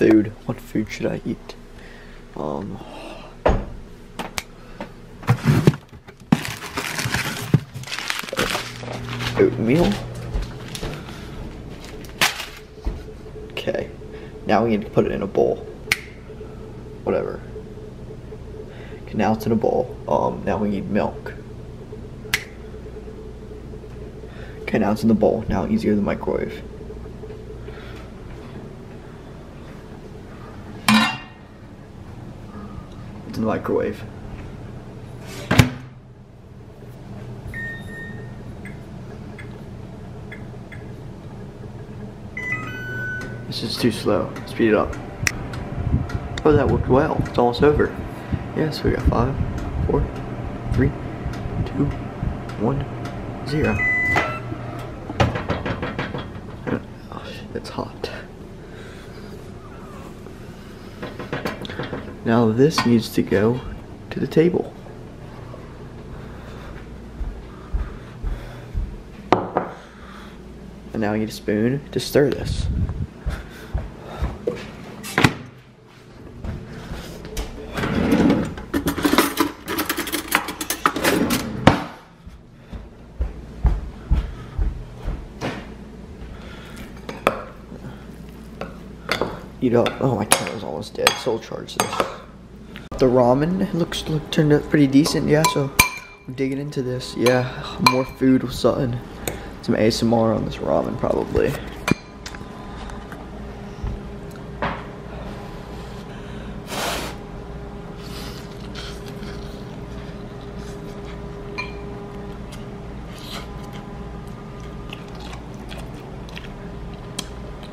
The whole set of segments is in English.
food. What food should I eat? Oatmeal. Okay. Now we need to put it in a bowl. Whatever. Okay, now it's in a bowl. Now we need milk. Okay, now it's in the bowl. Now easier the microwave. It's in the microwave. This is too slow. Speed it up. Oh, that worked well. It's almost over. Yes, we got 5, 4, 3, 2, 1, 0. Oh shit, it's hot. Now this needs to go to the table. And now I need a spoon to stir this. Oh, my camera's almost dead, so I'll charge this. The ramen turned out pretty decent, yeah, so I'm digging into this. Yeah, more food with something. Some ASMR on this ramen, probably.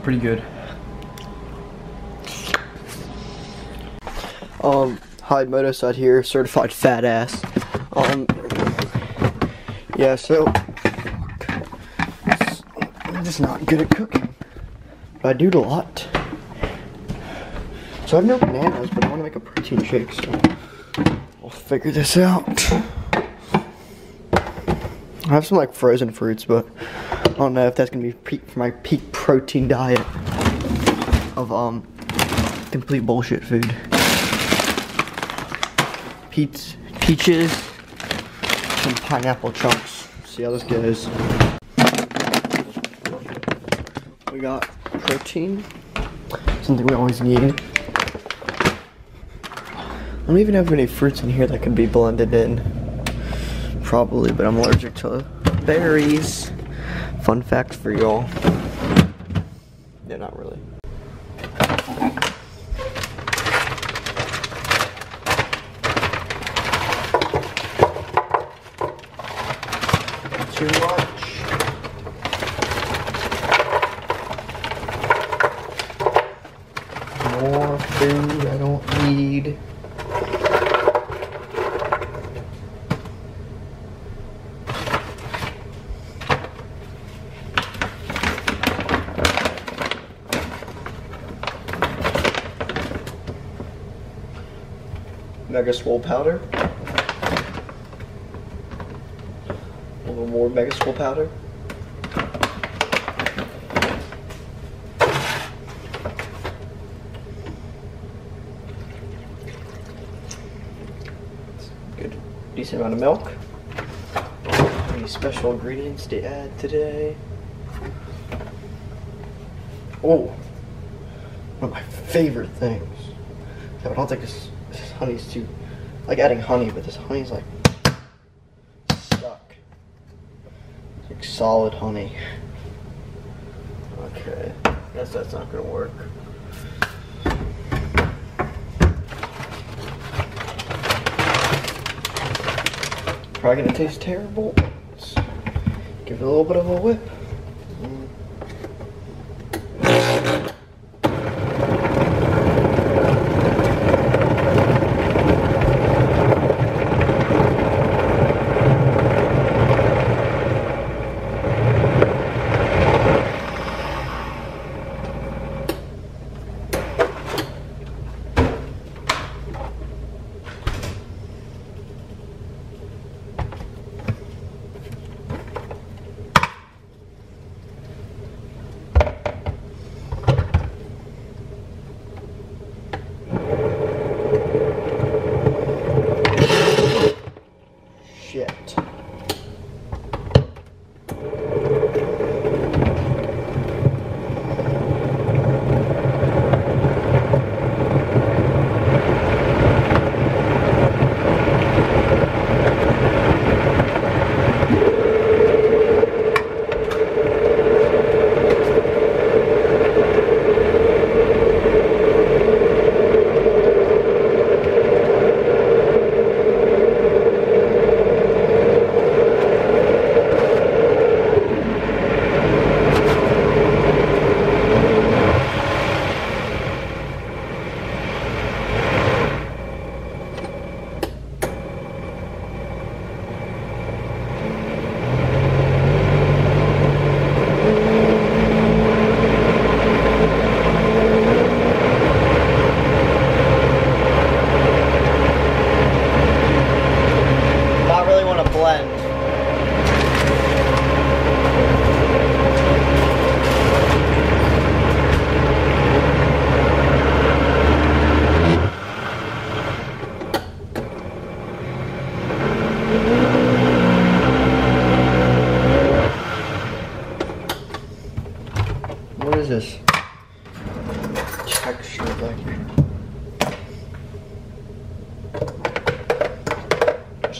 Pretty good. Hyde Motoside here, certified fat ass. Yeah, so I'm just not good at cooking, but I do it a lot. So I have no bananas, but I want to make a protein shake, so we'll figure this out. I have some like frozen fruits, but I don't know if that's gonna be for my peak protein diet of complete bullshit food. Peaches, some pineapple chunks. See how this goes. We got protein, something we always need. I don't even have any fruits in here that can be blended in. Probably, but I'm allergic to berries. Fun fact for y'all. Yeah, not really. Too much. More food I don't need. Mega Swole powder. A little more Mega Swole powder. Good, decent amount of milk. Any special ingredients to add today? Oh, one of my favorite things. I don't think this honey's too, I like adding honey, but this honey's like stuck. It's like solid honey. Okay, guess that's not gonna work. Probably gonna taste terrible. Let's give it a little bit of a whip.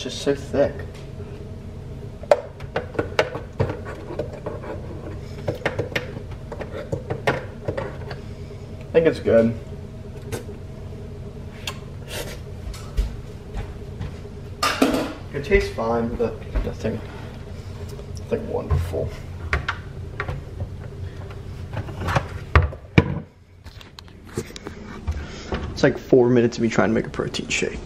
it's just so thick. I think it's good. It tastes fine, but nothing wonderful. It's like 4 minutes of me trying to make a protein shake.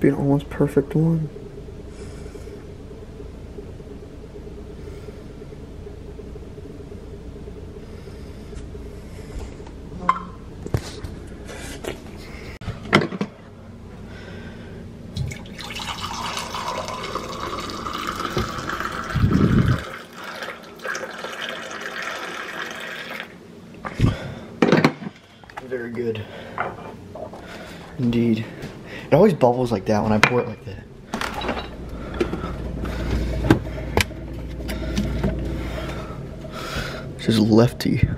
Be an almost perfect one. Very good. Indeed. It always bubbles like that when I pour it like that. It's just lefty.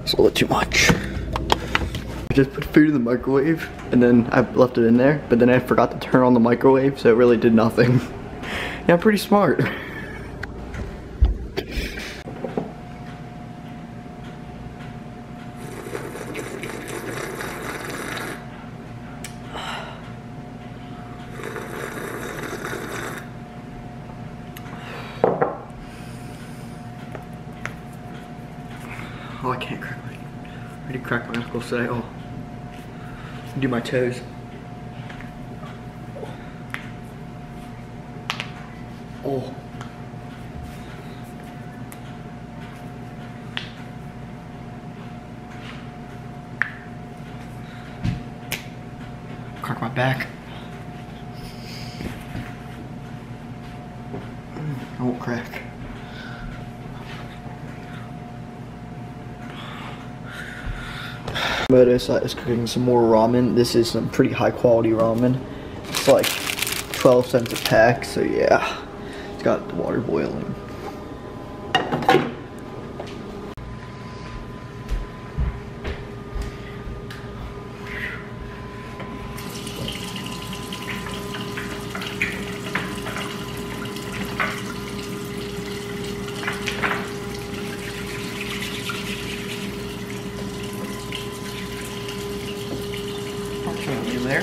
It's a little too much. I just put food in the microwave and then I left it in there, but then I forgot to turn on the microwave, so it really did nothing. Yeah, I'm pretty smart. Oh, I can't crack my, I already cracked my knuckles today. Oh, do my toes. Oh. Crack my back. I won't crack. Motos is cooking some more ramen. This is some pretty high quality ramen. It's like 12 cents a pack, so yeah. It's got the water boiling. There.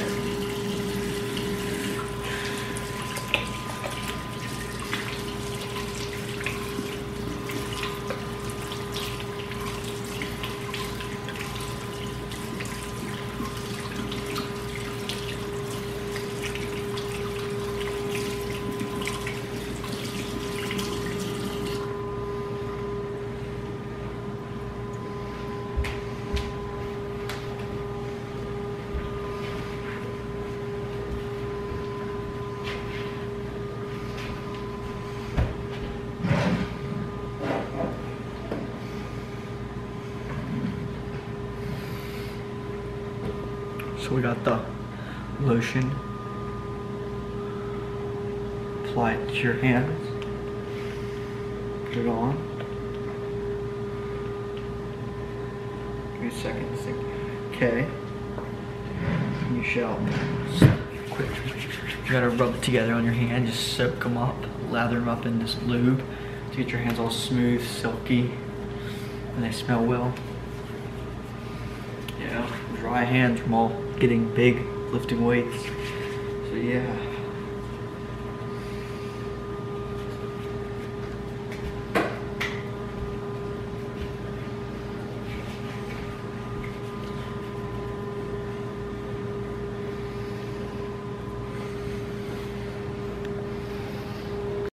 So we got the lotion. Apply it to your hands. Put it on. Give me a second to think. Okay. And you shall quick. You gotta rub it together on your hand. Just soak them up, lather them up in this lube to get your hands all smooth, silky, and they smell well. Yeah, dry hands from all getting big, lifting weights. So yeah.